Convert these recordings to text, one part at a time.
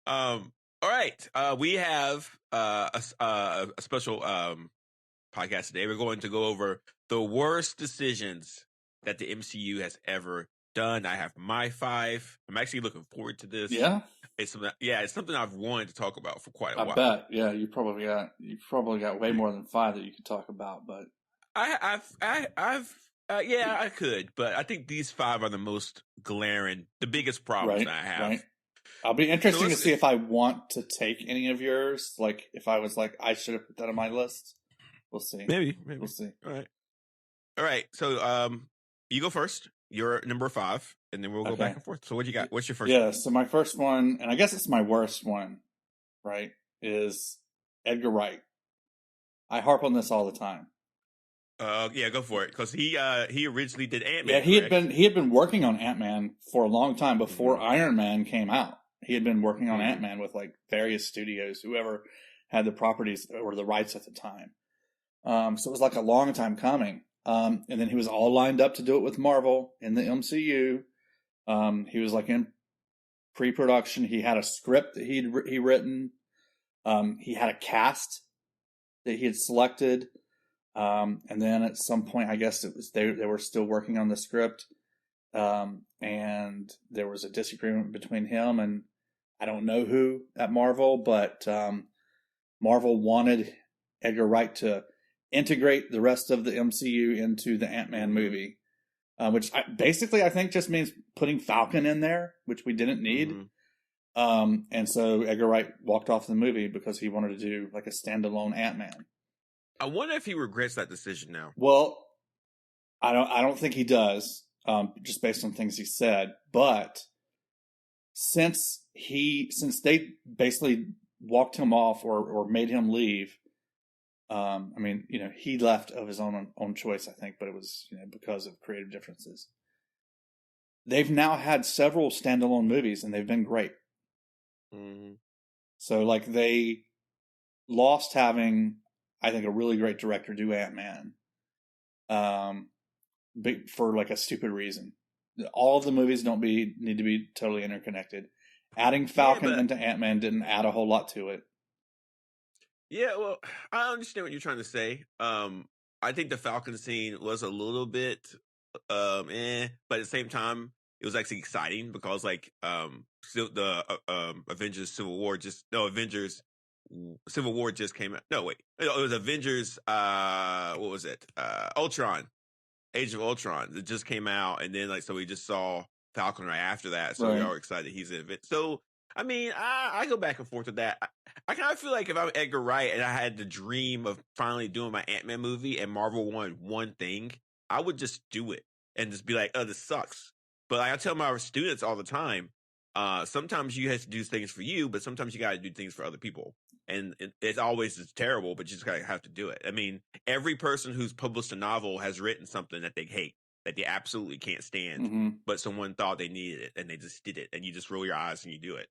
All right. We have a special podcast today. We're going to go over the worst decisions that the MCU has ever done. I have my 5. I'm actually looking forward to this. Yeah, It's something I've wanted to talk about for quite a I while. bet. Yeah, you probably got way more than 5 that you could talk about. But I could, but I think these 5 are the most glaring, the biggest problems that I have. Right. I'll be interesting to see if I want to take any of yours. Like, if I was like, I should have put that on my list. We'll see. Maybe. We'll see. All right. So, you go first. You're number 5, and then we'll go back and forth. So, what you got? What's your first? Yeah. So my first one, and I guess it's my worst one, right? Is Edgar Wright. I harp on this all the time. Yeah, go for it, because he originally did Ant-Man. Yeah, he had been working on Ant-Man for a long time before Iron Man came out. He had been working on Ant-Man with like various studios, whoever had the properties or the rights at the time. So it was like a long time coming. And then he was all lined up to do it with Marvel in the MCU. He was like in pre-production. He had a script that he written. He had a cast that he had selected. And then at some point, I guess it was they were still working on the script. And there was a disagreement between him and I don't know who at Marvel, but Marvel wanted Edgar Wright to integrate the rest of the MCU into the Ant-Man movie, which basically I think just means putting Falcon in there, which we didn't need. And so Edgar Wright walked off the movie because he wanted to do like a standalone Ant-Man. I wonder if he regrets that decision now. Well, I don't think he does, just based on things he said. But since they basically walked him off or made him leave, I mean, he left of his own choice, I think, but it was because of creative differences. They've now had several standalone movies, and they've been great. So, like, they lost having, I think, a really great director do Ant-Man, for like a stupid reason. All of the movies need to be totally interconnected. Adding Falcon into Ant-Man didn't add a whole lot to it. Yeah, well, I understand what you're trying to say. I think the Falcon scene was a little bit, but at the same time, it was actually exciting because, like, the Avengers Civil War just came out. No, wait, it was Avengers. What was it? Ultron, Age of Ultron. It just came out, and then so we just saw Falcon right after that. So we are excited he's in it. So I mean, I go back and forth with that. I kind of feel like if I'm Edgar Wright and I had the dream of finally doing my Ant-Man movie and Marvel wanted one thing, I would just do it and just be like, oh, this sucks. But I tell my students all the time, sometimes you have to do things for you, but sometimes you got to do things for other people. And it's always terrible, but you just gotta have to do it. I mean, every person who's published a novel has written something that they hate, that they absolutely can't stand, but someone thought they needed it and they just did it, and you just roll your eyes and you do it.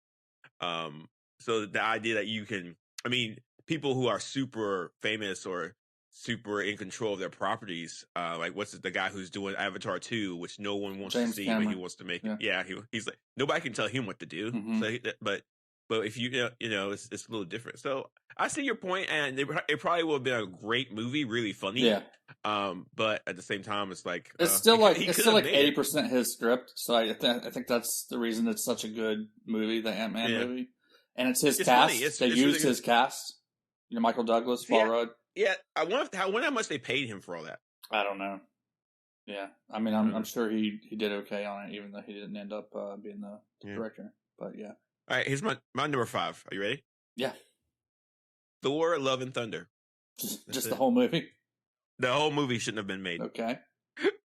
So the idea that you can, I mean, people who are super famous or super in control of their properties, like the guy who's doing Avatar 2, which no one wants to see, but he wants to make it. Yeah, he's like, nobody can tell him what to do. So, but if it's a little different. So I see your point, and it probably would have been a great movie, really funny. Yeah. But at the same time, it's like it's still like 80% his script. So I think that's the reason it's such a good movie, the Ant-Man movie, and it's his cast. They used his cast. Michael Douglas, Paul Rudd. Yeah, I wonder how much they paid him for all that. I don't know. Yeah, I mean, I'm sure he did okay on it, even though he didn't end up being the director. But yeah. All right, here's my number 5. Are you ready? Yeah. Thor: Love and Thunder. Just the whole movie? The whole movie shouldn't have been made. Okay.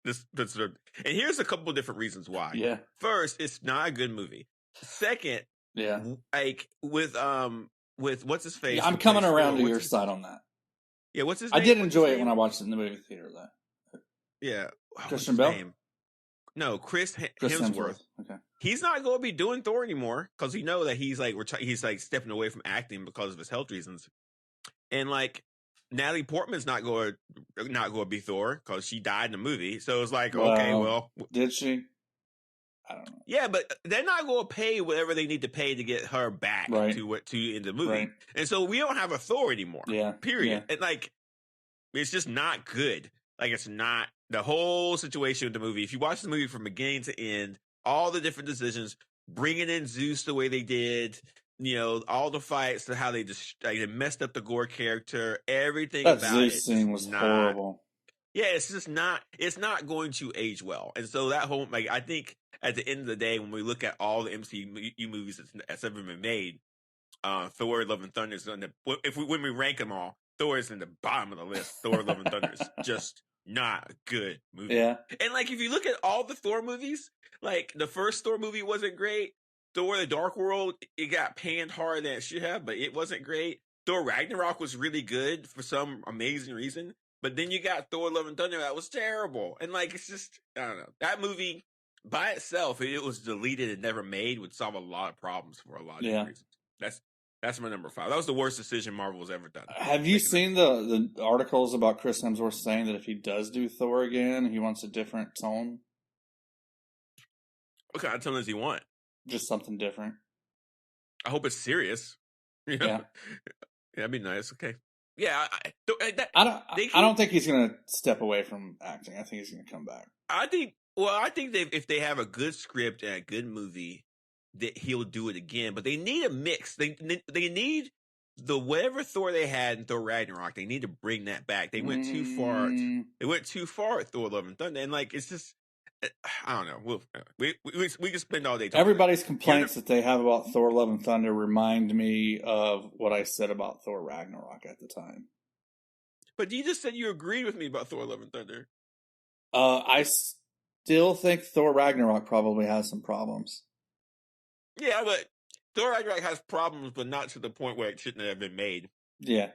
And here's a couple of different reasons why. Yeah. First, it's not a good movie. Second, like with what's his face? Yeah, I'm coming around to your side on that. Yeah, what's his name? I did enjoy it when I watched it in the movie theater, though. Yeah. Christian Bale? No, Chris Hemsworth. Okay. He's not going to be doing Thor anymore because we know that he's like stepping away from acting because of his health reasons. And like Natalie Portman's not going to be Thor because she died in the movie. So it's like, okay, well, did she? I don't know. Yeah, but they're not going to pay whatever they need to pay to get her back to in the movie, Right. and so we don't have a Thor anymore. Yeah. Period. And like, it's just not good. Like, it's not the whole situation with the movie. If you watch the movie from beginning to end, all the different decisions, bringing in Zeus the way they did, you know, all the fights, how they just they messed up the Gore character, everything that about Zeus it scene was horrible. Yeah, it's just not. It's not going to age well, and so that whole like I think at the end of the day, when we look at all the MCU movies that's ever been made, Thor: Love and Thunder is on the when we rank them all, Thor is in the bottom of the list. Thor: Love and Thunder is just not a good movie. Yeah, and like if you look at all the Thor movies, like the first Thor movie wasn't great. Thor: The Dark World, it got panned harder than it should have, but it wasn't great. Thor: Ragnarok was really good for some amazing reason. But then you got Thor: Love and Thunder that was terrible. And like it's just I don't know. That movie by itself, it was deleted and never made, would solve a lot of problems for a lot of different reasons. That's my number 5. That was the worst decision Marvel's ever done. Have you seen the articles about Chris Hemsworth saying that if he does do Thor again, he wants a different tone? What kind of tone does he want? Just something different. I hope it's serious. You know? Yeah, that'd be nice. Okay. Yeah, I don't think he's going to step away from acting. I think he's going to come back. I think if they have a good script and a good movie, that he'll do it again. But they need a mix. They need the whatever Thor they had in Thor Ragnarok. They need to bring that back. They went too far. They went too far at Thor: Love and Thunder, and like it's just. I don't know. We can spend all day talking. Everybody's complaints that they have about Thor: Love and Thunder remind me of what I said about Thor Ragnarok at the time. But you just said you agreed with me about Thor: Love and Thunder. I still think Thor Ragnarok probably has some problems. Yeah, but Thor Ragnarok has problems, but not to the point where it shouldn't have been made. Yeah.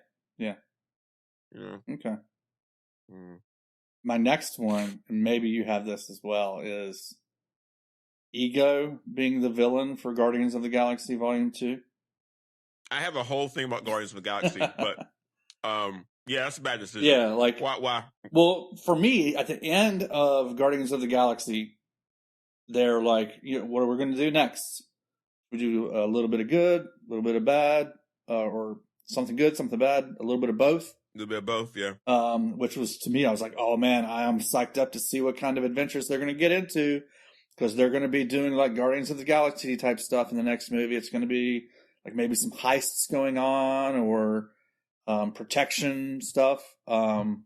Okay. My next one, and maybe you have this as well, is Ego being the villain for Guardians of the Galaxy Volume 2. I have a whole thing about Guardians of the Galaxy, but yeah, that's a bad decision. Yeah, like why? Well, for me, at the end of Guardians of the Galaxy, they're like, what are we going to do next? We do a little bit of good, a little bit of bad, or something good, something bad, a little bit of both. A little bit of both, yeah. Which was, to me, I was like, oh man, I am psyched up to see what kind of adventures they're going to get into, because they're going to be doing like Guardians of the Galaxy type stuff in the next movie. It's going to be like maybe some heists going on or protection stuff. And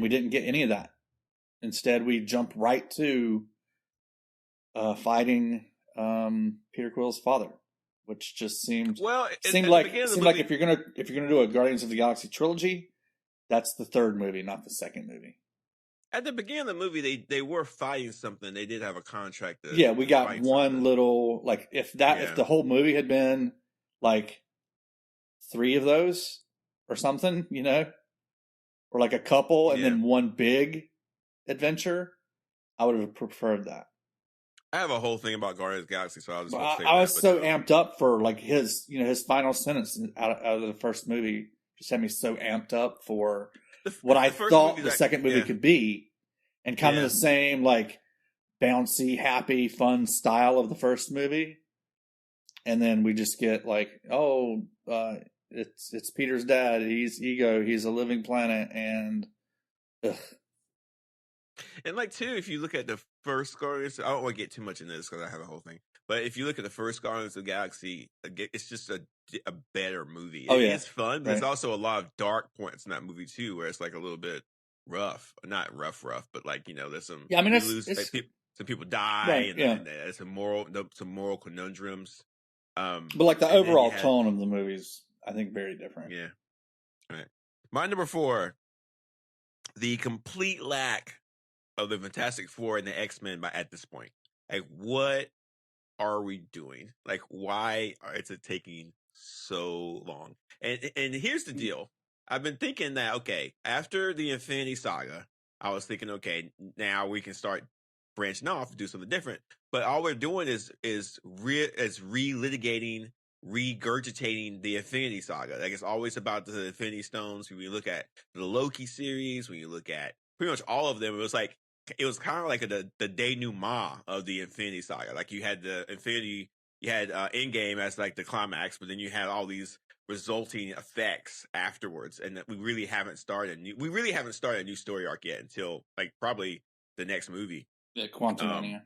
we didn't get any of that. Instead, we jumped right to fighting Peter Quill's father, which just seemed like if you're gonna do a Guardians of the Galaxy trilogy, that's the third movie, not the second movie. At the beginning of the movie, they were fighting something. They did have a contract. We got one little like if the whole movie had been like 3 of those or something, or like a couple and then one big adventure, I would have preferred that. I have a whole thing about Guardians of the Galaxy, so I was so amped up for like his final sentence out of the first movie. Just had me so amped up for what I thought the second movie could be, and kind of the same like bouncy, happy, fun style of the first movie. And then we just get like, it's Peter's dad. He's Ego. He's a living planet, and ugh. And like too, if you look at the first Guardians, I don't want to get too much into this because I have a whole thing. But if you look at the first Guardians of the Galaxy, it's just a better movie. It's fun, but there's also a lot of dark points in that movie too, where it's like a little bit rough, not rough, but like there's some some people die, and there's some moral conundrums. But like the overall tone of the movies, I think very different. Yeah. All right. My number 4, the complete lack of the Fantastic Four and the X-Men at this point. Like, what are we doing? Like, why is it taking so long? And here's the deal. I've been thinking that, okay, after the Infinity Saga, I was thinking, okay, now we can start branching off and do something different. But all we're doing is relitigating, regurgitating the Infinity Saga. Like, it's always about the Infinity Stones. When you look at the Loki series, when you look at pretty much all of them, it was like, kind of like the denouement of the Infinity Saga. Like you had Endgame as like the climax, but then you had all these resulting effects afterwards, and that we really haven't started a new story arc yet until like probably the next movie. Yeah, Quantumania.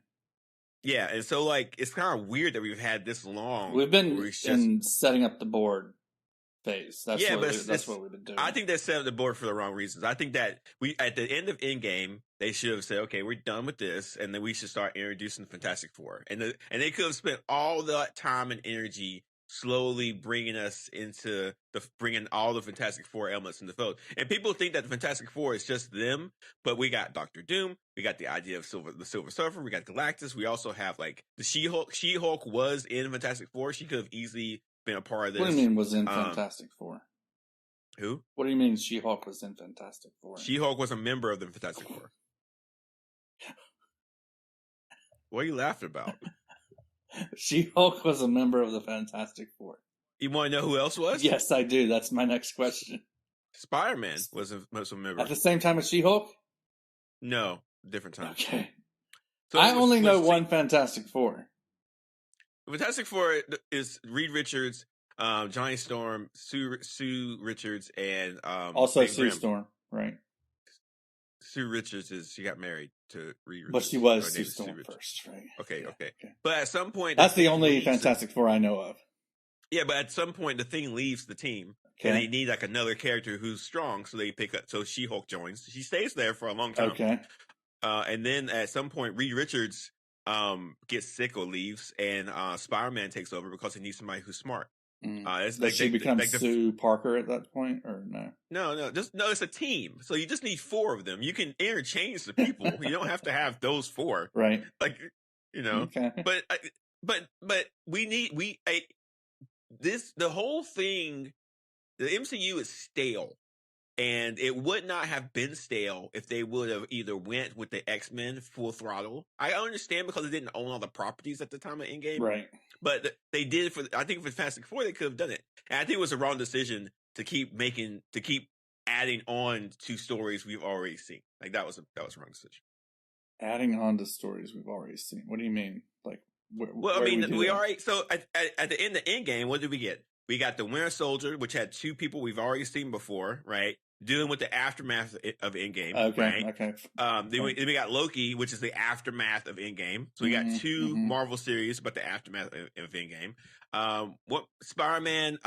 Yeah, and so like it's kind of weird that we've had this long. We've been in setting up the board phase. That's what we've been doing. I think they set up the board for the wrong reasons. I think that we at the end of Endgame they should have said, okay, we're done with this, and then we should start introducing the Fantastic Four, and they could have spent all that time and energy slowly bringing us into bringing all the Fantastic Four elements in the fold. And people think that the Fantastic Four is just them, but we got Doctor Doom, we got the idea of the Silver Surfer, we got Galactus, we also have like the She-Hulk. She-Hulk was in Fantastic Four. She could have easily been a part of this. What do you mean was in Fantastic Four? Who? What do you mean She-Hulk was in Fantastic Four? She-Hulk was a member of the Fantastic Four. What are you laughing about? She-Hulk was a member of the Fantastic Four. You want to know who else was? Yes, I do. That's my next question. Spider-Man was a member. At the same time as She-Hulk? No, different time. Okay. So I only know one Fantastic Four. Fantastic Four is Reed Richards, Johnny Storm, Sue Richards, and also Sue Grimm. Storm, right? Sue Richards she got married to Reed Richards. But she was Sue Storm first, right? Okay. But at some point... That's the only Fantastic Four I know of. Yeah, but at some point the Thing leaves the team. Okay. And they need like another character who's strong, so they pick up... So She-Hulk joins. She stays there for a long time. Okay. And then at some point, Reed Richards gets sick or leaves, and Spider-Man takes over because he needs somebody who's smart. Does she become Sue Parker at that point, or no? No. It's a team, so you just need 4 of them. You can interchange the people. You don't have to have those 4, right? Like, you know. Okay. But the whole thing. The MCU is stale. And it would not have been stale if they would have either went with the X-Men full throttle. I understand because they didn't own all the properties at the time of Endgame. Right. But they did I think for Fantastic Four, they could have done it. And I think it was a wrong decision to keep adding on to stories we've already seen. Like that was a wrong decision. Adding on to stories we've already seen. What do you mean? Like, we already, so at the end of Endgame, what did we get? We got the Winter Soldier, which had 2 people we've already seen before, right? Dealing with the aftermath of Endgame, right? Okay. Then we got Loki, which is the aftermath of Endgame. So we got 2 Marvel series, but the aftermath of Endgame. What Spider-Man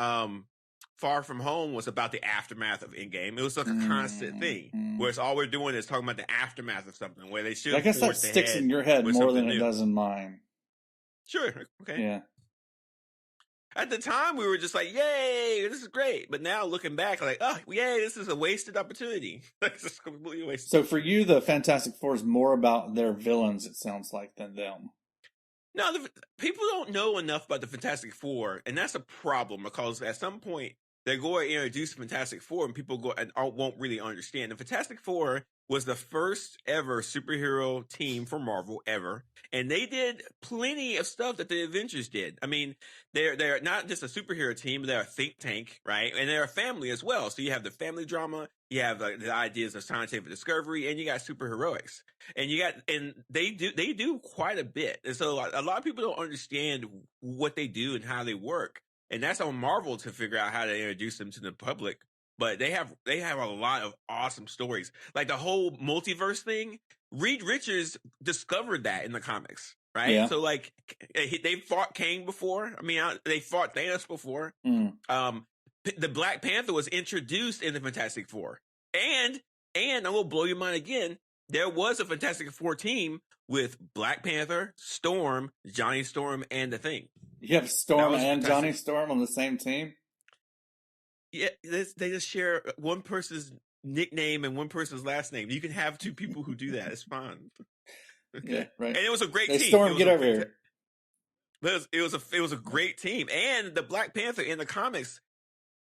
Far From Home was about the aftermath of Endgame. It was like a constant thing, where it's all we're doing is talking about the aftermath of something. Where they should. I guess that sticks in your head more than it does in mine. Sure. Okay. Yeah. At the time, we were just like, yay, this is great. But now looking back, like, oh, yay, this is a wasted opportunity. This is completely wasted. So for you, the Fantastic Four is more about their villains, it sounds like, than them. No, people don't know enough about the Fantastic Four, and that's a problem because at some point, they're going to introduce the Fantastic Four, and people won't really understand. The Fantastic Four was the first ever superhero team for Marvel ever, and they did plenty of stuff that the Avengers did. I mean, they're not just a superhero team; they're a think tank, right? And they're a family as well. So you have the family drama, you have the ideas of scientific discovery, and you got superheroics, and they do quite a bit. And so a lot of people don't understand what they do and how they work, and that's on Marvel to figure out how to introduce them to the public. But they have a lot of awesome stories. Like the whole multiverse thing, Reed Richards discovered that in the comics, right? Yeah. So like they fought Kang before. I mean, they fought Thanos before. The Black Panther was introduced in the Fantastic Four. And I will blow your mind again, there was a Fantastic Four team with Black Panther, Storm, Johnny Storm, and the Thing. You have Storm and Johnny Storm on the same team? Yeah, they just share one person's nickname and one person's last name. You can have 2 people who do that. It's fine. Okay. Yeah, right. And it was a great team. Storm, get over here. It was a great team. And the Black Panther in the comics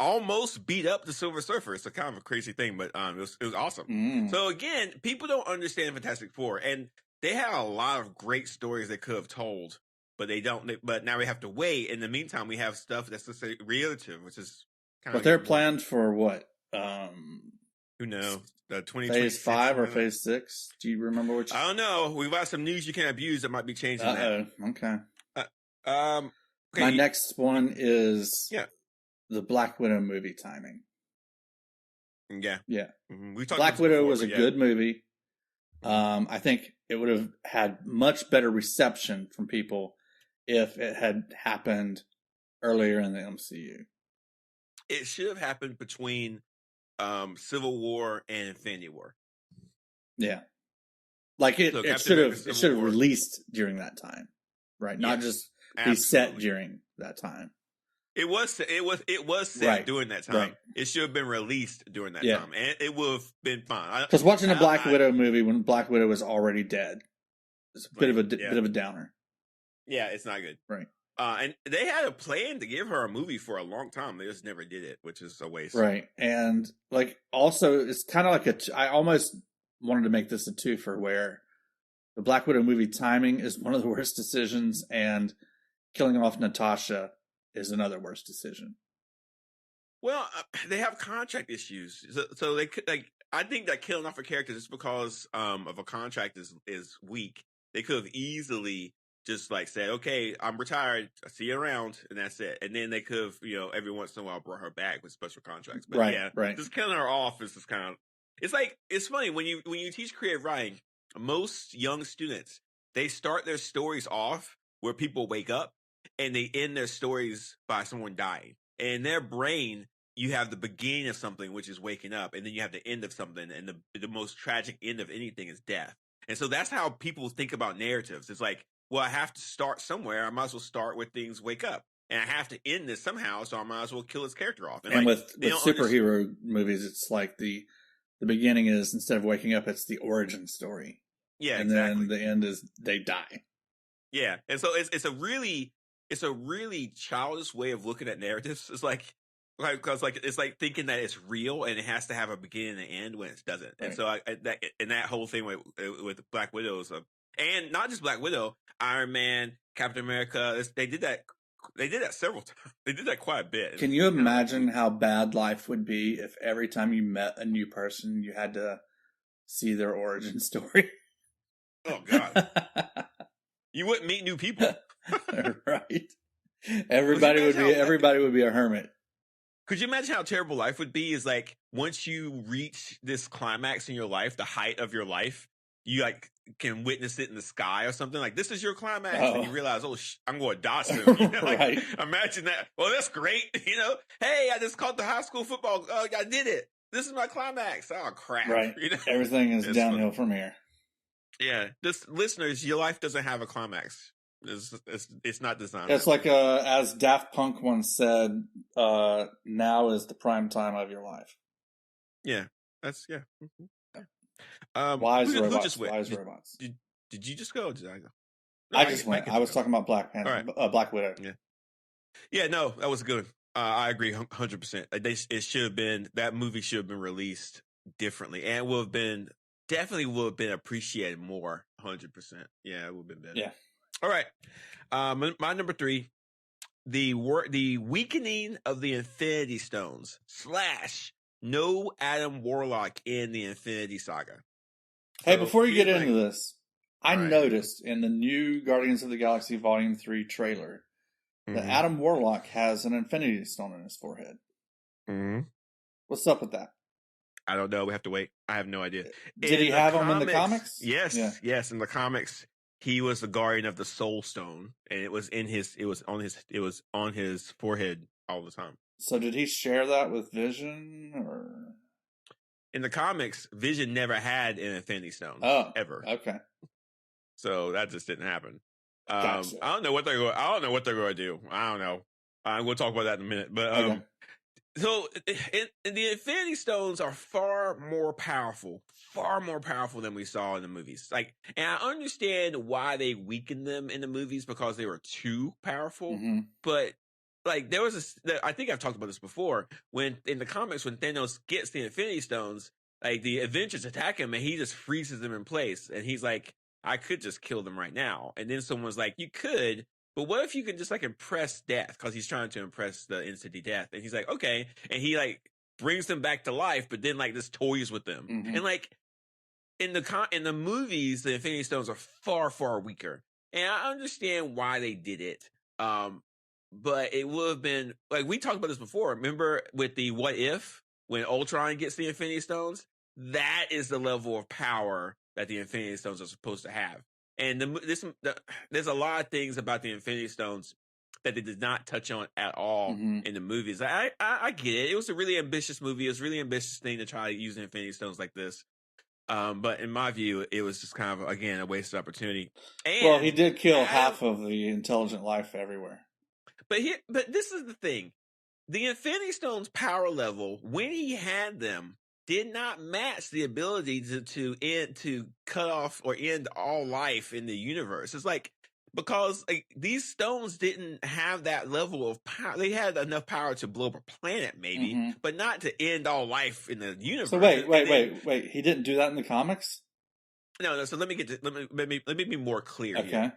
almost beat up the Silver Surfer. It's a kind of a crazy thing, but it was awesome. So again, people don't understand Fantastic Four, and they have a lot of great stories they could have told, but they don't. But now we have to wait. In the meantime, we have stuff that's just relative, which is. But they're planned for what? Who knows? The Phase 5 or Phase 6? Do you remember which? I don't know. We've got some news you can't abuse that might be changing that. Okay. Okay. My next one is the Black Widow movie timing. Yeah. Mm-hmm. We talked Black Widow was a good movie. I think it would have had much better reception from people if it had happened earlier in the MCU. It should have happened between Civil War and Infinity War. Yeah. Like it should have released during that time. Right. Not just be set during that time. It was set during that time. Right. It should have been released during that time, and it would have been fine. Because watching a Black Widow movie when Black Widow was already dead is a bit of a downer. Yeah, it's not good. Right. And they had a plan to give her a movie for a long time. They just never did it, which is a waste. Right. And like also, it's kind of like I almost wanted to make this a twofer where the Black Widow movie timing is one of the worst decisions, and killing off Natasha is another worse decision. Well, they have contract issues, so they could I think that killing off a character just because of a contract is weak. They could have easily just said, "Okay, I'm retired. I see you around," and that's it. And then they could have, every once in a while brought her back with special contracts. But just killing her off is just kind of. It's funny when you teach creative writing. Most young students, they start their stories off where people wake up, and they end their stories by someone dying. And in their brain, you have the beginning of something, which is waking up, and then you have the end of something, and the most tragic end of anything is death. And so that's how people think about narratives. It's like, well, I have to start somewhere. I might as well start with things wake up. And I have to end this somehow, so I might as well kill his character off. And with superhero movies, it's like the beginning is, instead of waking up, it's the origin story. Yeah, and then the end is they die. Yeah, and so it's a really childish way of looking at narratives. It's because it's like thinking that it's real and it has to have a beginning and an end when it doesn't. Right. And so that whole thing with Black Widows, and not just Black Widow, Iron Man, Captain America, they did that several times. They did that quite a bit. Can you imagine how bad life would be if every time you met a new person, you had to see their origin story? Oh God. You wouldn't meet new people. Right. Everybody would be a hermit. Could you imagine how terrible life would be? Is like once you reach this climax in your life, the height of your life, you can witness it in the sky or something. Like, this is your climax, and you realize, I'm going to die soon. Right. Imagine that. Well, that's great. Hey, I just caught the high school football. Oh, I did it. This is my climax. Oh crap. Right. Everything is downhill from here. Yeah. Listeners, your life doesn't have a climax. It's not designed. It's like as Daft Punk once said, now is the prime time of your life. Yeah. That's Mm-hmm. Wise who robots. Just went? Wise robots. Did you just go? Or did I go? No, I just went. I was talking about Black Panther, Black Widow. Yeah. No, that was good. I agree 100%. It should have been, that movie should have been released differently, and definitely would have been appreciated more. 100%. Yeah, it would have been better. Yeah. All right. My number 3, the weakening of the Infinity Stones / no Adam Warlock in the Infinity Saga. Hey, before you get into this, I noticed in the new Guardians of the Galaxy Volume 3 trailer that Adam Warlock has an Infinity Stone in his forehead. Mm-hmm. What's up with that? I don't know. We have to wait. I have no idea. Did he have them in the comics? Yes. Yeah. Yes. In the comics, he was the guardian of the Soul Stone, and it was on his forehead all the time. So did he share that with Vision, or? In the comics, Vision never had an Infinity Stone. Ever. Okay. So that just didn't happen. Gotcha. I don't know what they're going to do. I don't know. We'll talk about that in a minute. But okay. So the Infinity Stones are far more powerful than we saw in the movies. And I understand why they weakened them in the movies, because they were too powerful. Mm-hmm. But there was I think I've talked about this before, when in the comics, when Thanos gets the Infinity Stones, the Avengers attack him and he just freezes them in place, and he's like, I could just kill them right now. And then someone's like, you could, but what if you can just impress death? Because he's trying to impress the entity death. And he's like, okay. And he brings them back to life, but then like just toys with them. Mm-hmm. And like in the movies, the Infinity Stones are far, far weaker. And I understand why they did it. But it would have been like we talked about this before. Remember with the what if when Ultron gets the Infinity Stones? That is the level of power that the Infinity Stones are supposed to have. And there's a lot of things about the Infinity Stones that they did not touch on at all in the movies. I get it. It was a really ambitious movie. It was a really ambitious thing to try to use the Infinity Stones like this. But in my view, it was just kind of, again, a wasted opportunity. And well, he did kill half of the intelligent life everywhere. But this is the thing. The Infinity Stones power level, when he had them, did not match the ability to cut off or end all life in the universe. It's like, because like these stones didn't have that level of power. They had enough power to blow up a planet, maybe, but not to end all life in the universe. So wait. He didn't do that in the comics? No. So let me be more clear. Okay. Here.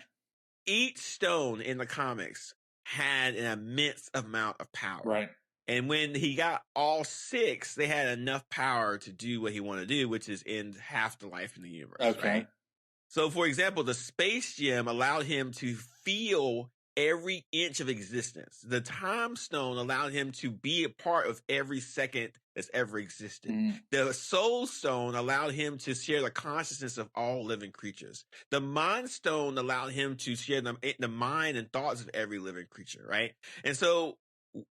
Each stone in the comics had an immense amount of power. Right. And when he got all 6, they had enough power to do what he wanted to do, which is end half the life in the universe. Okay. Right? So, for example, the space gem allowed him to feel every inch of existence. The time stone allowed him to be a part of every second that's ever existed. The soul stone allowed him to share the consciousness of all living creatures. The mind stone allowed him to share the mind and thoughts of every living creature, right? And so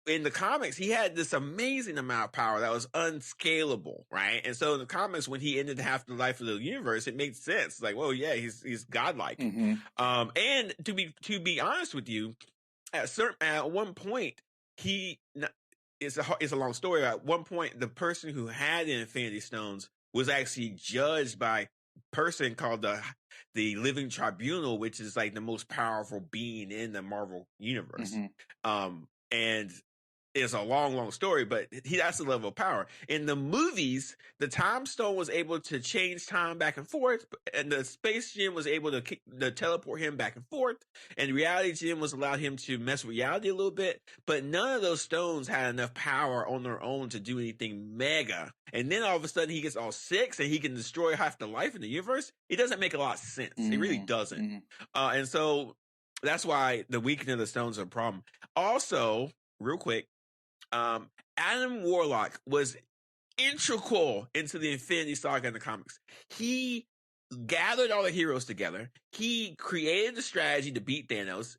in the comics, he had this amazing amount of power that was unscalable, right? And so in the comics, when he ended half the life of the universe, it made sense. Like, well, yeah, he's godlike. And to be honest with you, at one point, it's a long story. At one point, the person who had the Infinity Stones was actually judged by a person called the Living Tribunal, which is like the most powerful being in the Marvel universe. And it's a long, long story, but that's the level of power. In the movies, the Time Stone was able to change time back and forth, and the Space Gem was able to teleport him back and forth, and the Reality Gem was allowed him to mess with reality a little bit, but none of those stones had enough power on their own to do anything mega. And then all of a sudden, he gets all 6, and he can destroy half the life in the universe. It doesn't make a lot of sense. It really doesn't. And so that's why the weakening of the stones is a problem. Also, real quick, Adam Warlock was integral into the Infinity Saga in the comics. He gathered all the heroes together. He created the strategy to beat Thanos.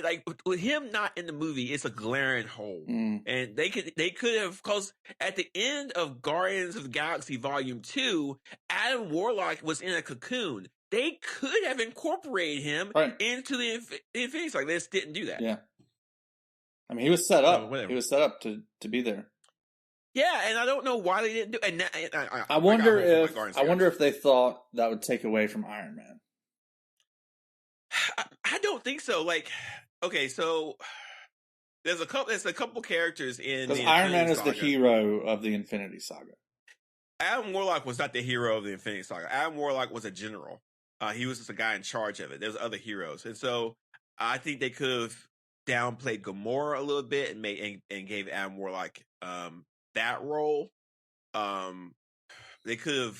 Like with him not in the movie, it's a glaring hole. And they could have, because at the end of Guardians of the Galaxy Volume 2, Adam Warlock was in a cocoon. They could have incorporated him into the Infinity Saga. They just didn't do that. Yeah. I mean, he was set up. He was set up to be there. Yeah, and I don't know why they didn't do it. And I wonder if they thought that would take away from Iron Man. I don't think so. Like, okay, so there's a couple characters in because Iron Man is the hero of the Infinity Saga. Adam Warlock was not the hero of the Infinity Saga. Adam Warlock was a general. He was just a guy in charge of it. There's other heroes, and so I think they could have downplayed Gamora a little bit and gave Adam Warlock that role. They could have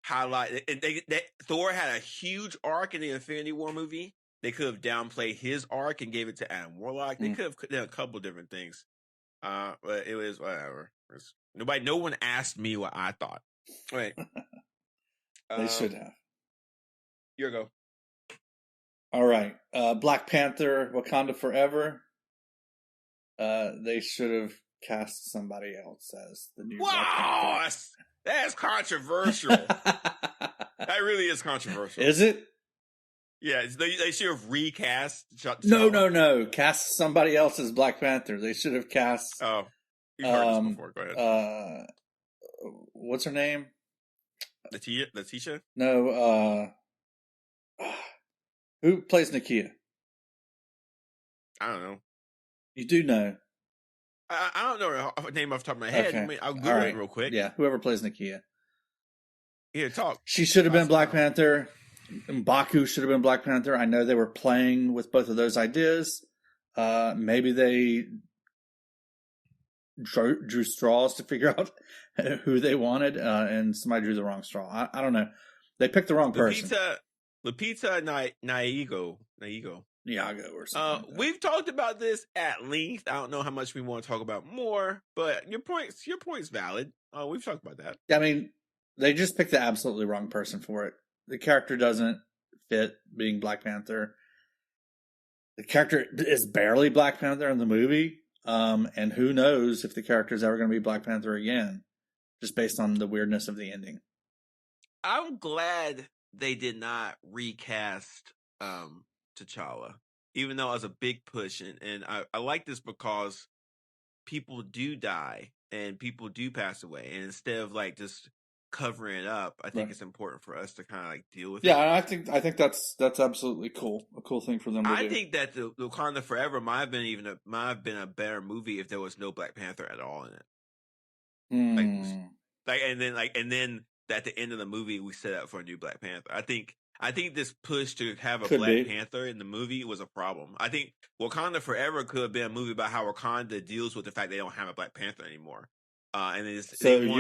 highlighted. And Thor had a huge arc in the Infinity War movie. They could have downplayed his arc and gave it to Adam Warlock. They could have done a couple different things. But it was whatever. No one asked me what I thought. Right. They should have. Here we go. All right. Black Panther, Wakanda Forever. They should have cast somebody else as the new Black Panther. That's controversial. That really is controversial. Is it? Yeah, they should have recast. No. Cast somebody else as Black Panther. They should have cast. Oh, you've heard this before. Go ahead. What's her name? Letitia? No. Who plays Nakia? I don't know. You do know. I don't know her name off the top of my head. Okay. I'll Google it real quick. Yeah, whoever plays Nakia. Here, talk. She should have been Black Panther. M'Baku should have been Black Panther. I know they were playing with both of those ideas. Maybe they drew straws to figure out who they wanted, and somebody drew the wrong straw. I don't know. They picked the wrong person. Lupita Nyong'o. Iago or something. Like we've talked about this at length. I don't know how much we want to talk about more, but your point's valid. We've talked about that. I mean, they just picked the absolutely wrong person for it. The character doesn't fit being Black Panther. The character is barely Black Panther in the movie, and who knows if the character is ever going to be Black Panther again, just based on the weirdness of the ending. I'm glad they did not recast T'Challa, even though it was a big push, and I like this because people do die and people do pass away, and instead of like just covering it up, I think it's important for us to kind of like deal with it. Yeah, I think that's absolutely cool. A cool thing for them to do. I think that the Wakanda Forever might have been a better movie if there was no Black Panther at all in it. And then at the end of the movie we set up for a new Black Panther. I think this push to have a Black Panther in the movie was a problem. I think Wakanda Forever could have been a movie about how Wakanda deals with the fact they don't have a Black Panther anymore. You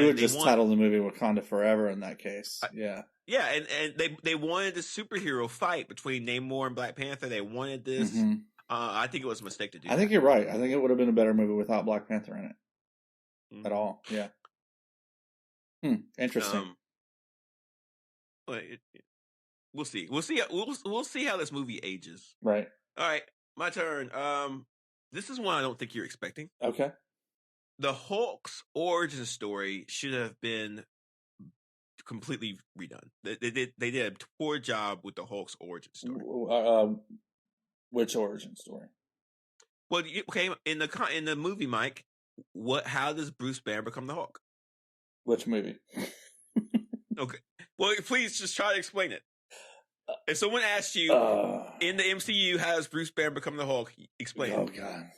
would just title the movie Wakanda Forever in that case. Yeah, and they wanted the superhero fight between Namor and Black Panther. They wanted this. Mm-hmm. I think it was a mistake to do. I think you're right. I think it would have been a better movie without Black Panther in it at all. Yeah. Interesting. We'll see. We'll see how this movie ages. Right. All right, my turn. This is one I don't think you're expecting. Okay. The Hulk's origin story should have been completely redone. They did a poor job with the Hulk's origin story. Which origin story? Well, okay, in the movie, Mike, how does Bruce Banner become the Hulk? Which movie? Okay. Well, please just try to explain it. If someone asked you in the MCU, how does Bruce Banner become the Hulk? Explain it. Oh God.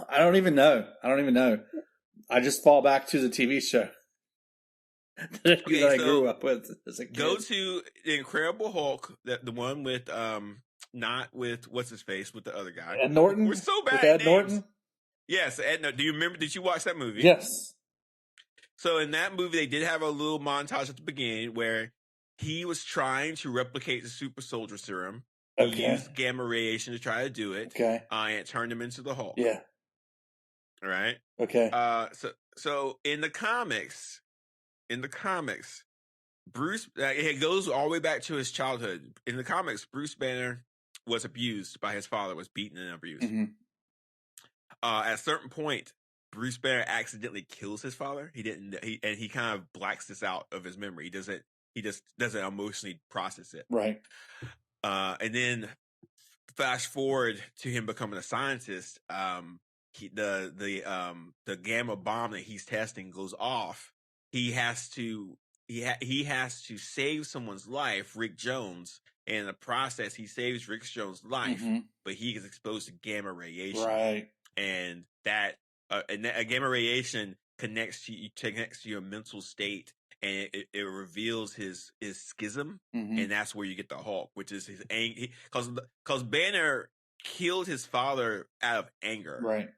I don't even know. I just fall back to the TV show that I grew up with as a kid. Go to the Incredible Hulk, the one with not with what's his face, with the other guy. Ed Norton. We're so bad. With Ed Norton. Yes, Ed Norton. Do you remember? Did you watch that movie? Yes. So in that movie, they did have a little montage at the beginning where he was trying to replicate the super soldier serum. He used gamma radiation to try to do it. Okay. And it turned him into the Hulk. Yeah. All right. Okay. So in the comics, Bruce, it goes all the way back to his childhood. In the comics, Bruce Banner was abused by his father, was beaten and abused. Mm-hmm. At a certain point, Bruce Banner accidentally kills his father. He kind of blacks this out of his memory. He just doesn't emotionally process it. Right. And then flash forward to him becoming a scientist. The gamma bomb that he's testing goes off. He has to save someone's life, Rick Jones. And in the process, he saves Rick Jones' life, but he is exposed to gamma radiation. Right. And that gamma radiation connects to your mental state, and it reveals his schism, and that's where you get the Hulk, which is his anger. Because Banner killed his father out of anger, right?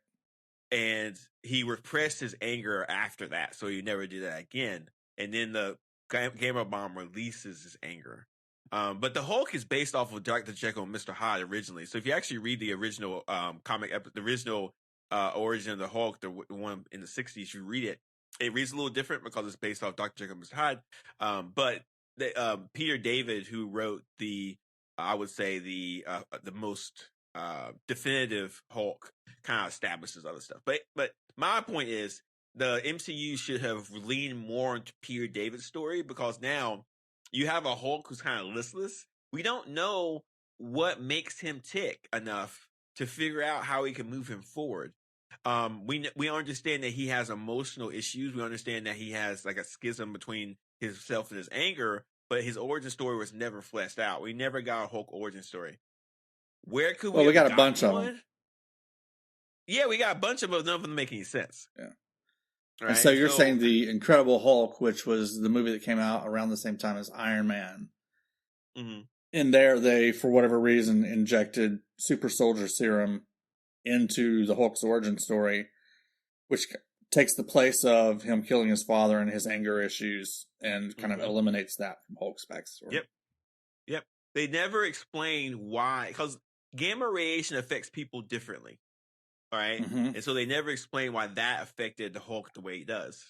And he repressed his anger after that, so he never did that again. And then the gamma bomb releases his anger. But the Hulk is based off of Dr. Jekyll and Mr. Hyde originally. So if you actually read the original comic, the original origin of the Hulk, the one in the 60s, you read it. It reads a little different because it's based off Dr. Jekyll and Mr. Hyde. But Peter David, who wrote I would say the most definitive Hulk, kind of establishes other stuff. But my point is, the MCU should have leaned more into Peter David's story, because now you have a Hulk who's kind of listless. We don't know what makes him tick enough to figure out how we can move him forward. We understand that he has emotional issues. We understand that he has like a schism between himself and his anger, but his origin story was never fleshed out. We never got a Hulk origin story. Where could we? Well, we got a bunch of them. Yeah, we got a bunch of them. None of them make any sense. Yeah. Right? And so you're saying the Incredible Hulk, which was the movie that came out around the same time as Iron Man. Mm-hmm. In there, they, for whatever reason, injected super soldier serum into the Hulk's origin story, which takes the place of him killing his father and his anger issues, and kind of eliminates that from Hulk's backstory. Yep. They never explain why, because gamma radiation affects people differently, all right? And so they never explain why that affected the Hulk the way it does.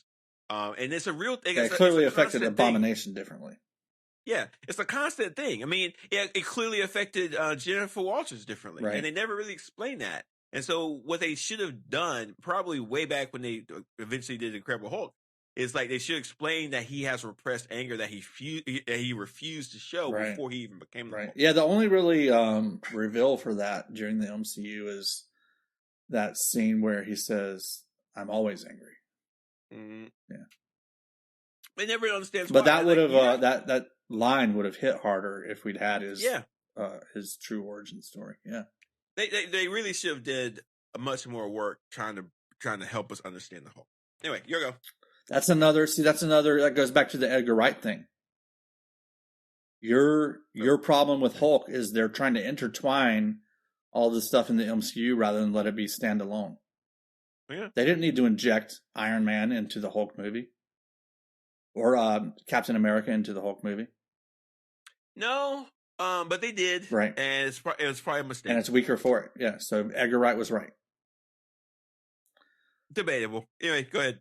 And it's a real thing. It clearly affected Abomination differently. Yeah, it's a constant thing. I mean, it clearly affected Jennifer Walters differently, and they never really explained that. And so what they should have done, probably way back when they eventually did Incredible Hulk, is like they should explain that he has repressed anger that he refused to show before he even became the Hulk. Yeah, the only really reveal for that during the MCU is that scene where he says, "I'm always angry." Yeah, they never understand. But that would have that line would have hit harder if we'd had his true origin story. Yeah, they really should have did much more work trying to help us understand the Hulk. Anyway, you go. That's another that goes back to the Edgar Wright thing. Your problem with Hulk is they're trying to intertwine all this stuff in the MCU rather than let it be standalone. Yeah. They didn't need to inject Iron Man into the Hulk movie. Or Captain America into the Hulk movie. No, but they did. Right. And it was probably a mistake. And it's weaker for it. Yeah, so Edgar Wright was right. Debatable. Anyway, go ahead.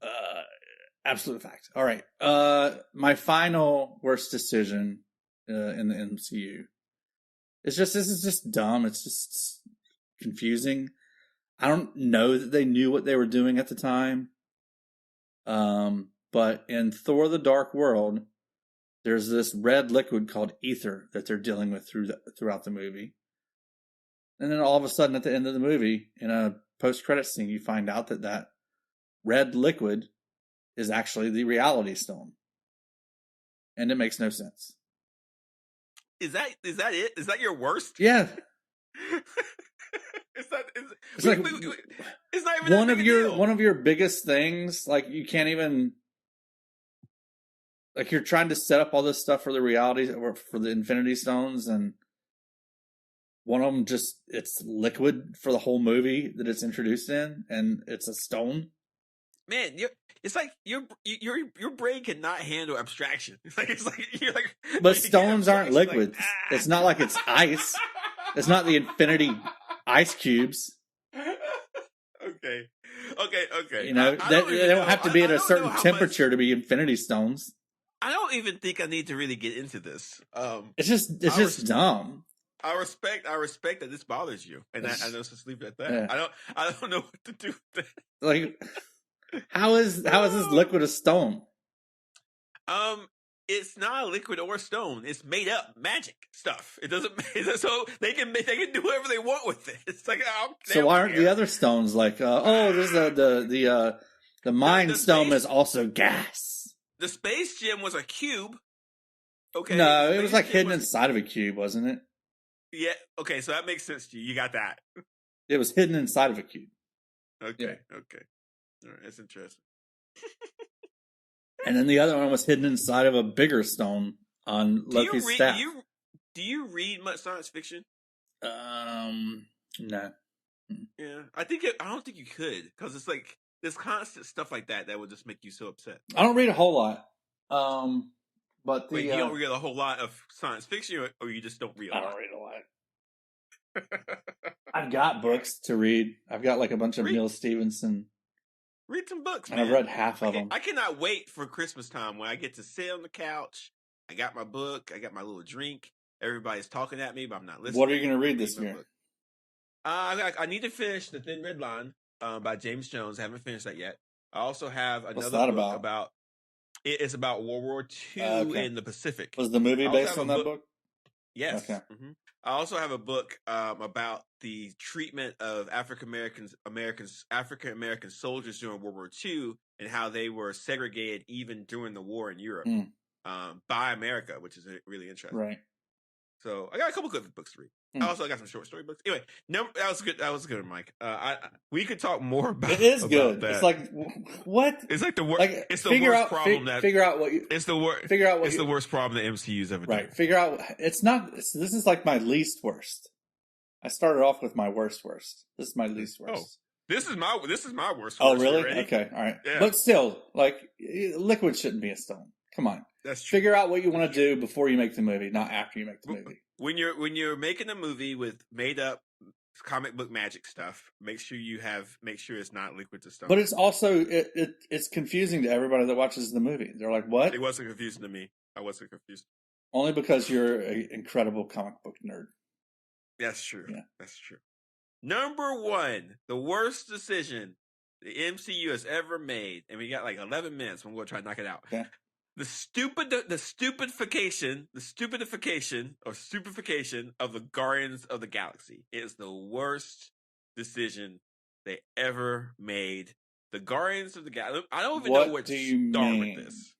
Absolute fact. All right. My final worst decision in the MCU is this is just dumb. It's just confusing. I don't know that they knew what they were doing at the time. But in Thor: The Dark World, there's this red liquid called Aether that they're dealing with throughout the movie. And then all of a sudden at the end of the movie, in a post-credits scene, you find out that red liquid is actually the Reality Stone. And it makes no sense. Is that it? Is that your worst? Yeah. It's not even one of your biggest things. Like you can't even, like you're trying to set up all this stuff for the reality or for the Infinity Stones, and one of them it's liquid for the whole movie that it's introduced in, and it's a stone. Man, it's like your brain cannot handle abstraction. It's like you're like. But stones aren't liquids. It's not like it's ice. It's not the infinity ice cubes. Okay. You know, they don't have to be at a certain temperature to be Infinity Stones. I don't even think I need to really get into this. It's just dumb. I respect that this bothers you, and I know to sleep at that. Yeah. I don't know what to do with that. Like, how is this liquid a stone? It's not a liquid or a stone. It's made up magic stuff. It doesn't. So they can do whatever they want with it. It's like so why aren't the other stones like? There's the Mind Stone is also gas. The Space Gem was a cube. Okay. No, it was like hidden inside of a cube, wasn't it? Yeah. Okay, so that makes sense to you. You got that. It was hidden inside of a cube. Okay. Yeah. Okay. All right. That's interesting. And then the other one was hidden inside of a bigger stone on Loki's staff. Do you read much science fiction? No. Yeah, I don't think you could, because it's like there's constant stuff like that would just make you so upset. I don't read a whole lot. But you don't read a whole lot of science fiction, or you just don't read a lot? I don't read a lot. I've got books to read. I've got like a bunch of Neil Stephenson. Read some books, man. And I've read half of them. I cannot wait for Christmas time when I get to sit on the couch. I got my book. I got my little drink. Everybody's talking at me, but I'm not listening. What are you going to read this year? I need to finish The Thin Red Line by James Jones. I haven't finished that yet. I also have another book about it's about World War II in the Pacific. Was the movie based on that book? Yes. Okay. Mm-hmm. I also have a book about the treatment of African American soldiers during World War II and how they were segregated even during the war in Europe by America, which is really interesting. Right. So I got a couple good books to read. I also got some short story books. Anyway, that was good. That was good, Mike. We could talk more about it. Is good. That. It's like what? It's like the worst. Like, it's the worst problem that. Figure out what you. It's the worst. Figure out what. It's the worst problem that MCU's ever done. Right. Figure out. It's not. This is like my least worst. I started off with my worst. This is my least worst. Oh, this is my worst. Oh, really? Okay, all right. Yeah. But still, like, liquid shouldn't be a stone. Come on. That's true. Figure out what you want to do before you make the movie, not after you make the movie. When you're making a movie with made up comic book magic stuff, make sure it's not liquid to stone. But it's also it's confusing to everybody that watches the movie. They're like, "What?" It wasn't confusing to me. I wasn't confused. Only because you're an incredible comic book nerd. That's true. Yeah. That's true. Number 1, the worst decision the MCU has ever made, and we got like 11 minutes. I'm going to try to knock it out. Okay. The stupidification of the Guardians of the Galaxy is the worst decision they ever made. The Guardians of the Galaxy. I don't even know where to start with this.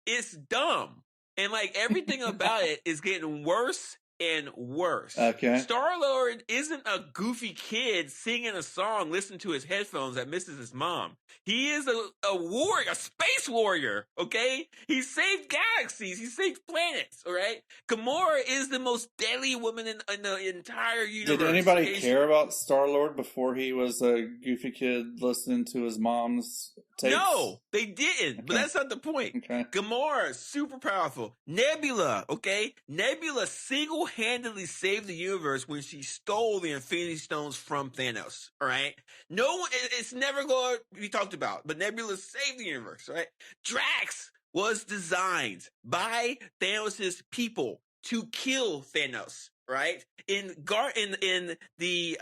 It's dumb. And like everything about it is getting worse and worse. Okay. Star-Lord isn't a goofy kid singing a song, listening to his headphones that misses his mom. He is a warrior, a space warrior, okay? He saved galaxies. He saved planets, all right? Gamora is the most deadly woman in the entire universe. Did anybody care about Star-Lord before he was a goofy kid listening to his mom's tapes? No, they didn't, but that's not the point. Okay. Gamora, super powerful. Nebula, okay? Nebula single-handedly saved the universe when she stole the Infinity Stones from Thanos, all right? No one, it's never going to be talked about, but Nebula saved the universe, right? Drax was designed by Thanos' people to kill Thanos, right? In the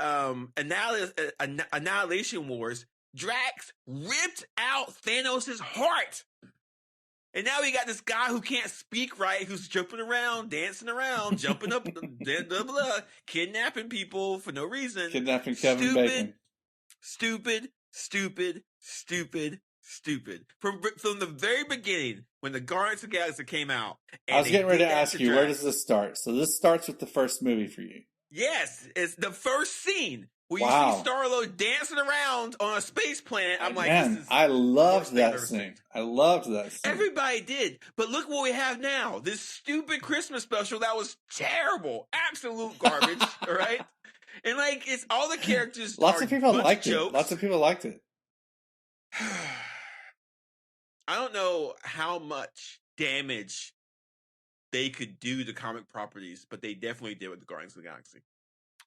Annihilation Wars, Drax ripped out Thanos' heart. And now we got this guy who can't speak right, who's jumping around, dancing around, jumping up, blah, blah, blah, kidnapping people for no reason. Kidnapping Kevin Bacon. Stupid. From the very beginning, when the Guardians of the Galaxy came out. I was getting ready to ask you, where does this start? So this starts with the first movie for you. Yes, it's the first scene. Where you see Star-Lord dancing around on a space planet. I'm like, I loved that scene. I loved that scene. Everybody did. But look what we have now. This stupid Christmas special that was terrible. Absolute garbage. All right? And like, it's all the characters. Lots of people liked it. Lots of people liked it. I don't know how much damage they could do to comic properties, but they definitely did with the Guardians of the Galaxy.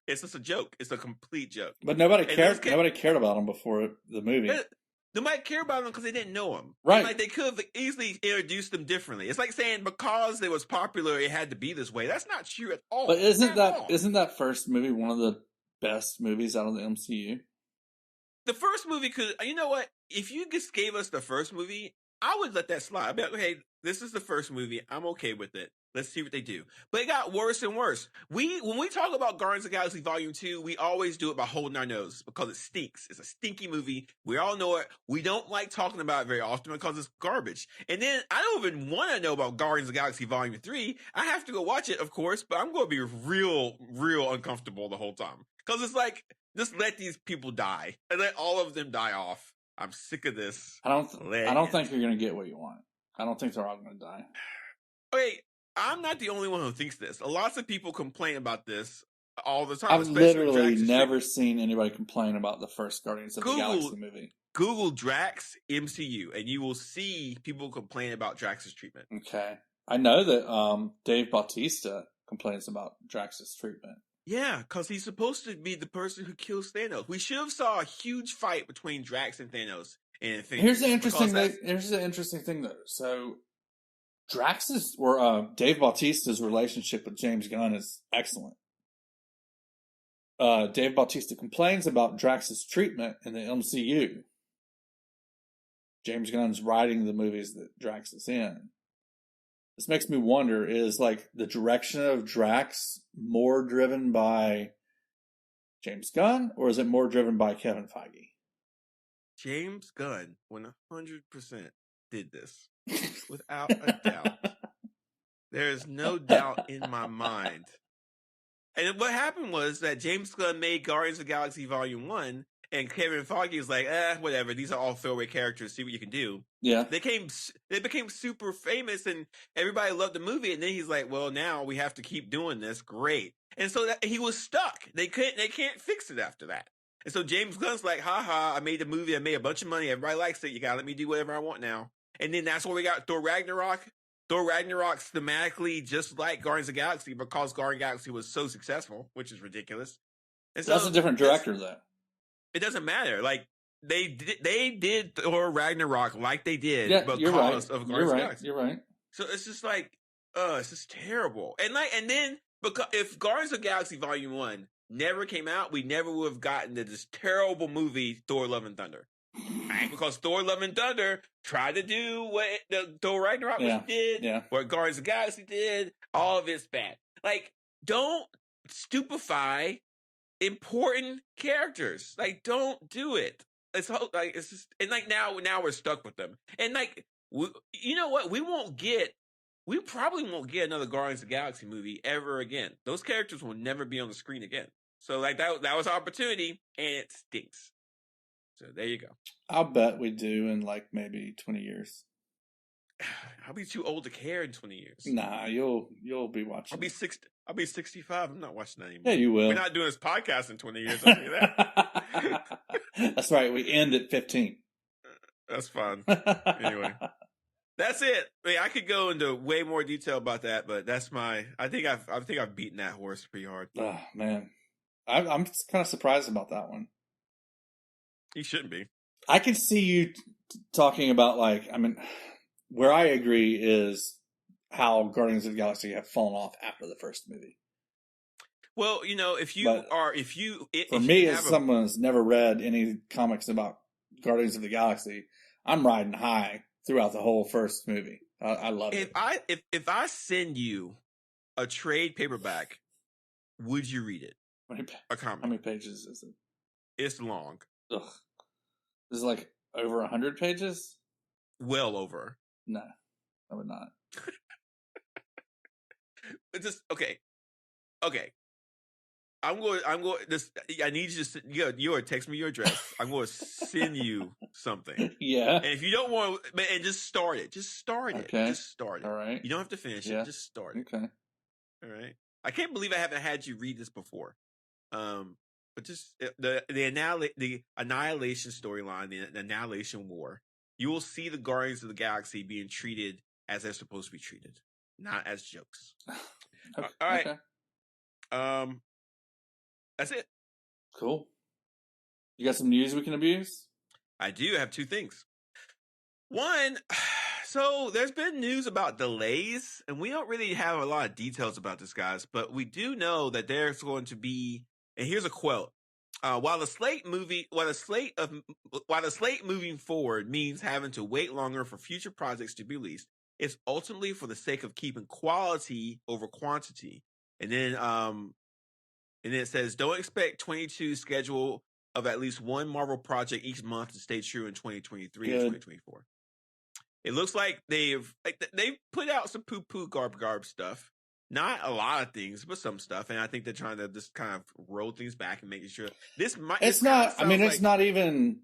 It's just a joke. It's a complete joke. But nobody cared. Nobody cared about them before the movie. Nobody cared about them because they didn't know them. Right. Like they could have easily introduced them differently. It's like saying because it was popular, it had to be this way. That's not true at all. But isn't that first movie one of the best movies out of the MCU? The first movie could. You know what? If you just gave us the first movie, I would let that slide. I'd be like, okay, this is the first movie. I'm okay with it. Let's see what they do. But it got worse and worse. When we talk about Guardians of the Galaxy Volume 2, we always do it by holding our nose because it stinks. It's a stinky movie. We all know it. We don't like talking about it very often because it's garbage. And then I don't even want to know about Guardians of the Galaxy Volume 3. I have to go watch it, of course, but I'm going to be real uncomfortable the whole time. Because it's like, just let these people die. And let all of them die off. I'm sick of this. I don't think you're going to get what you want. I don't think they're all going to die. Okay. I'm not the only one who thinks this. Lots of people complain about this all the time. I've literally never seen anybody complain about the first Guardians of the Galaxy movie. Google Drax MCU, and you will see people complain about Drax's treatment. Okay. I know that Dave Bautista complains about Drax's treatment. Yeah, because he's supposed to be the person who kills Thanos. We should have saw a huge fight between Drax and Thanos in Infinity. Here's the interesting thing, though. So Dave Bautista's relationship with James Gunn is excellent. Dave Bautista complains about Drax's treatment in the MCU. James Gunn's writing the movies that Drax is in. This makes me wonder, is like the direction of Drax more driven by James Gunn, or is it more driven by Kevin Feige? James Gunn 100% did this. Without a doubt. There is no doubt in my mind. And what happened was that James Gunn made Guardians of the Galaxy Volume 1, and Kevin Feige was like, whatever, these are all throwaway characters, see what you can do. Yeah. They became super famous, and everybody loved the movie, and then he's like, well, now we have to keep doing this. Great. And so that, he was stuck. They can't fix it after that. And so James Gunn's like, haha, I made the movie. I made a bunch of money. Everybody likes it. You got to let me do whatever I want now. And then that's where we got Thor Ragnarok. Thor Ragnarok's thematically just like Guardians of the Galaxy because Guardians of the Galaxy was so successful, which is ridiculous. And so that's a different director, though. It doesn't matter. Like, they did Thor Ragnarok like they did because of Guardians of the Galaxy. You're right. So it's just like, it's just terrible. And then because if Guardians of the Galaxy Volume 1 never came out, we never would have gotten to this terrible movie, Thor Love and Thunder. Right? Because Thor Love and Thunder tried to do what the Thor Ragnarok did, what Guardians of the Galaxy did. All of it's bad. Like, don't stupefy important characters. Like, don't do it. It's just, and like now we're stuck with them. And like, you know what? We probably won't get another Guardians of the Galaxy movie ever again. Those characters will never be on the screen again. So like that was an opportunity, and it stinks. So there you go. I'll bet we do in like maybe 20 years. I'll be too old to care in 20 years. Nah, you'll be watching. I'll be 65. I'm not watching that anymore. Yeah, you will. We're not doing this podcast in 20 years. I'll tell you that. That's right. We end at 15. That's fun. Anyway, that's it. I mean, I could go into way more detail about that, but that's I think I've beaten that horse pretty hard. Oh man, I'm kind of surprised about that one. You shouldn't be. I can see you talking about where I agree is how Guardians of the Galaxy have fallen off after the first movie. Well, as someone who's never read any comics about Guardians of the Galaxy, I'm riding high throughout the whole first movie. I love it. If I send you a trade paperback, would you read it? A comic. How many pages is it? It's long. Ugh. Is it like over 100 pages? Well over. No, I would not. It's just okay. I'm going. I need you to. You text me your address. I'm going to send you something. Yeah. And if you don't want, and just start it. Just start it. Okay. Just start it. All right. You don't have to finish it. Just start it. Okay. All right. I can't believe I haven't had you read this before. But just the Annihilation storyline, the Annihilation War. You will see the Guardians of the Galaxy being treated as they're supposed to be treated, not as jokes. Okay. All right. Okay. That's it. Cool. You got some news we can abuse? I do have two things. One, so there's been news about delays, and we don't really have a lot of details about this, guys, but we do know that there's going to be, and here's a quote. While the slate moving forward means having to wait longer for future projects to be released, it's ultimately for the sake of keeping quality over quantity. And then it says, don't expect 22 schedule of at least one Marvel project each month to stay true in 2023 and 2024. It looks like they've put out some poo-poo garb stuff. Not a lot of things, but some stuff. And I think they're trying to just kind of roll things back and making sure this might. It's not. I mean, it's not even.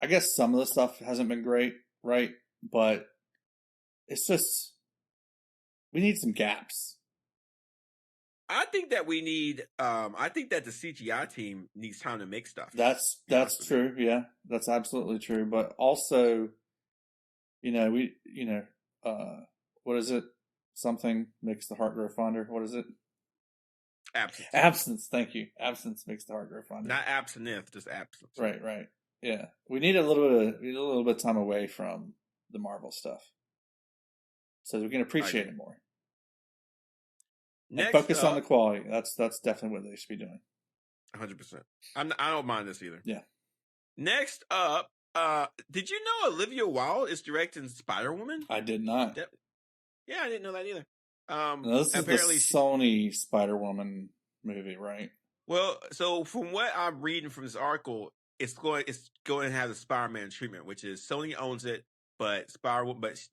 I guess some of the stuff hasn't been great, right? But it's just we need some gaps. I think that we need. I think that the CGI team needs time to make stuff. That's true. Yeah, that's absolutely true. But also, what is it? Something makes the heart grow fonder. What is it? Absence. Absence. Thank you. Absence makes the heart grow fonder. Not absinthe, just absence. Right. Yeah, we need a little bit of time away from the Marvel stuff, so we can appreciate it more. And focus on the quality. That's definitely what they should be doing. 100%. I don't mind this either. Yeah. Next up, did you know Olivia Wilde is directing Spider-Woman? I did not. Yeah, I didn't know that either. This is apparently the Sony Spider-Woman movie, right? Well, so from what I'm reading from this article, it's going to have the Spider-Man treatment, which is Sony owns it, but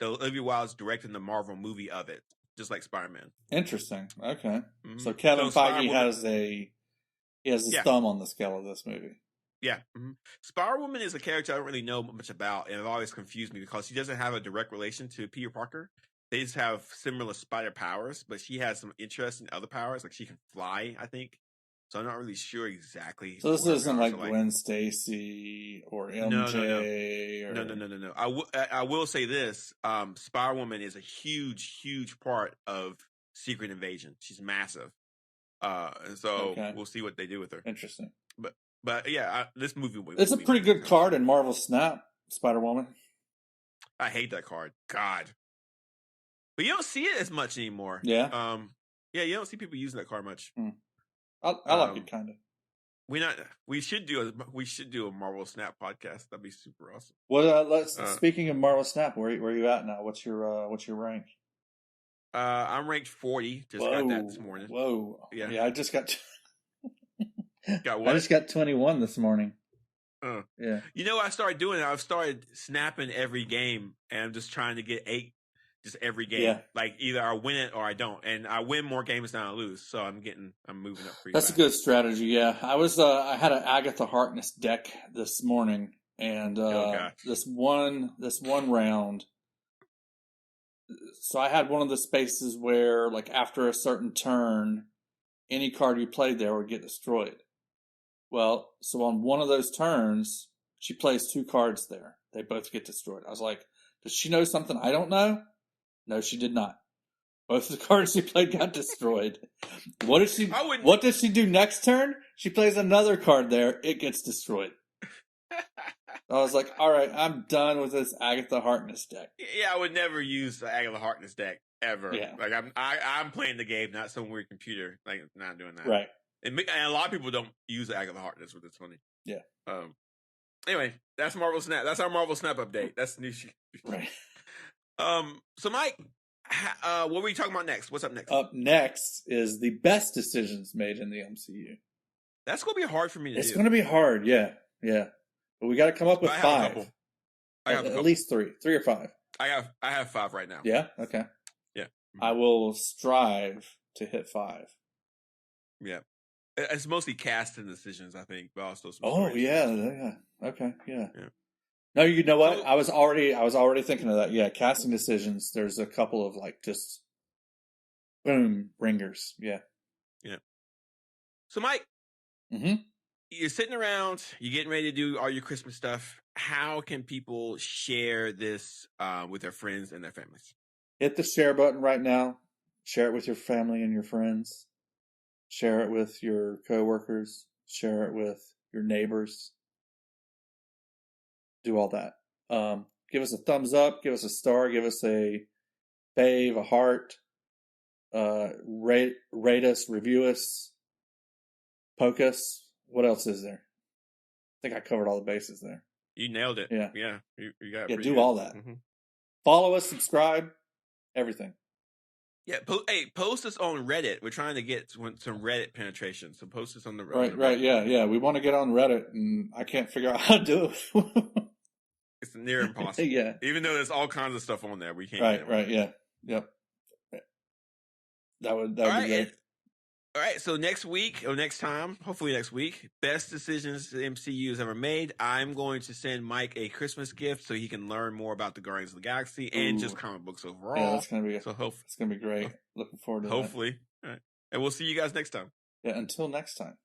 Olivia Wilde's directing the Marvel movie of it, just like Spider-Man. Interesting. Okay. Mm-hmm. So Kevin Feige has his thumb on the scale of this movie. Yeah. Mm-hmm. Spider-Woman is a character I don't really know much about, and it always confused me because she doesn't have a direct relation to Peter Parker. they just have similar spider powers, but she has some interesting other powers. Like she can fly, I think. So I'm not really sure exactly. So this isn't like Gwen Stacy or MJ. No. I will say this: Spider-Woman is a huge part of Secret Invasion. She's massive, and so we'll see what they do with her. Interesting. But yeah, this movie. It's a pretty good card in Marvel Snap, Spider-Woman. I hate that card. God. But you don't see it as much anymore. Yeah. Yeah, you don't see people using that card much. I like it kind of. We should do a Marvel Snap podcast. That'd be super awesome. Well, speaking of Marvel Snap, where are you at now? What's your rank? I'm ranked 40. Just got that this morning. Whoa. Yeah, I just got. Got what? I just got 21 this morning. Yeah. You know what I started doing? I've started snapping every game, and I'm just trying to get 8 just every game. Yeah. Like either I win it or I don't. And I win more games than I lose. So I'm moving up pretty fast. That's a good strategy, yeah. I had an Agatha Harkness deck this morning, and this one round. So I had one of the spaces where, like, after a certain turn, any card you played there would get destroyed. Well, so on one of those turns, she plays 2 cards there. They both get destroyed. I was like, does she know something I don't know? No, she did not. Both the cards she played got destroyed. What does she do next turn? She plays another card there. It gets destroyed. I was like, all right, I'm done with this Agatha Harkness deck. Yeah, I would never use the Agatha Harkness deck ever. Yeah. Like I'm playing the game, not some weird computer. Like, not doing that. Right. And a lot of people don't use Agatha Harkness, which is funny. Yeah. Anyway, that's Marvel Snap. That's our Marvel Snap update. That's the new shit. Right. So Mike, what were you talking about next? What's up next? Up next is the best decisions made in the MCU. That's going to be hard for me to do. It's going to be hard, yeah. But we got to come up with 5. I have at least 3 or 5. I have 5 right now. Yeah. Okay. Yeah. I will strive to hit 5. Yeah. It's mostly casting decisions, I think, but also some okay, yeah. No, you know what? I was already thinking of that. Yeah, casting decisions. There's a couple of like just boom ringers. Yeah. So, Mike, you're sitting around, you're getting ready to do all your Christmas stuff. How can people share this with their friends and their families? Hit the share button right now. Share it with your family and your friends. Share it with your coworkers. Share it with your neighbors. Do all that. Give us a thumbs up. Give us a star. Give us a fave, a heart. Rate us. Review us. Poke us. What else is there? I think I covered all the bases there. You nailed it. Yeah. You got it. Yeah, do all that. Mm-hmm. Follow us. Subscribe. Everything. Yeah, post us on Reddit. We're trying to get some Reddit penetration, so post us on the Reddit. Right, yeah. We want to get on Reddit, and I can't figure out how to do it. It's near impossible. Yeah. Even though there's all kinds of stuff on there, we can't get it. Right, yeah. Yep. That would be great. All right, so next week, or next time, hopefully next week, best decisions the MCU has ever made. I'm going to send Mike a Christmas gift so he can learn more about the Guardians of the Galaxy and just comic books overall. Yeah, that's going to be it's going to be great. Looking forward to that. Hopefully. All right. And we'll see you guys next time. Yeah, until next time.